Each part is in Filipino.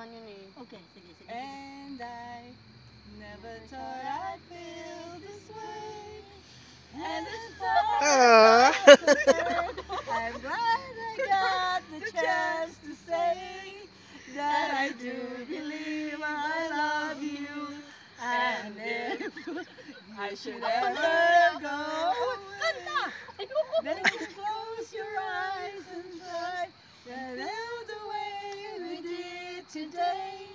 naman yun eh. Okay, sige, sige. And I never thought I'd feel this way. And this time I'm glad I got the chance to say that I do believe I love you. And if I should ever go away, then just close your eyes and try to live the way we did today.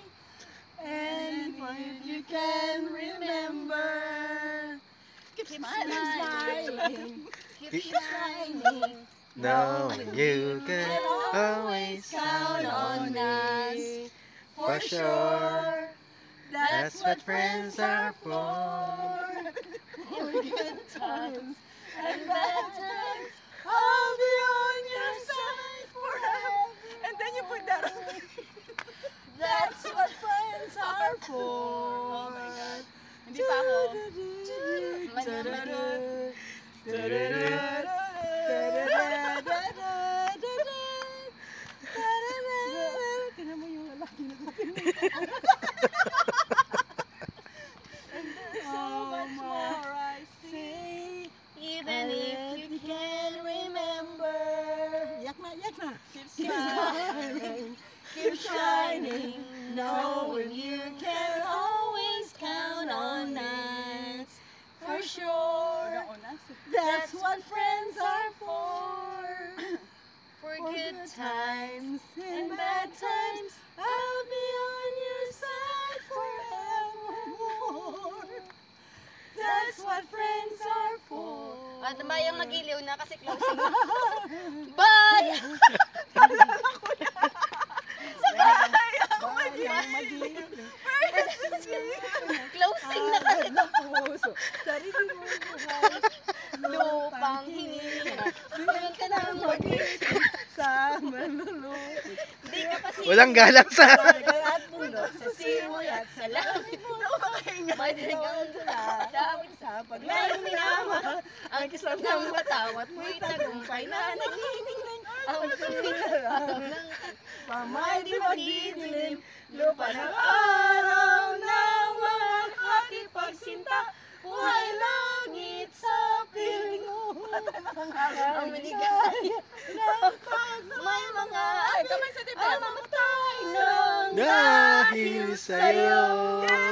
And if you can remember, keep smiling, keep shining, Knowing you can always count on us for sure. That's what friends are for. For good times and bad times, I'll be on your side forever. And then you put that on. That's what friends are for. Oh my God. Hindi pa ako. Tingnan mo yung lalaki na so much more I see. Even if you can remember. Yak na. Keep Smiling, keep shining, knowing you can always count on us. For sure, that's what friends are for. For For good good times. times and bad times, I'll be on your side forevermore. That's what friends are for. At bayang magiliw na kasi closing. Bye! Bayang magiliw. Closing na kasi to. Puso, sarili mo buhay. Lupang hininga. Doon ka na mag-ibig. Sa malulupit. Hindi ka pa Walang galang sa... At mundo, sa simoy at sa langit mo. Madinig ang tula. Dawit Sa paglayong minama. ang kisap ng matawat mo'y tagumpay na nagniningning ang pinarang ng pamay di magdidilim lupa ng araw ng mga ating pagsinta buhay langit sa piling mata ng Ang maligaya ng May mga kamay sa tipa mamatay ng Dahil sa'yo.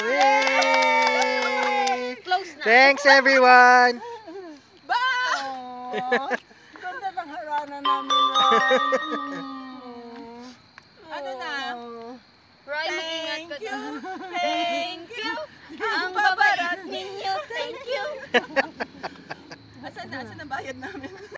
Yay! close na. Thanks everyone! Bye! Ganda ng harana namin, Ron. Ano na? Roy, mag-ingat ka Thank you. doon. Thank you. Ang babarat ninyo, thank you. Asan na? Asan na bayad namin?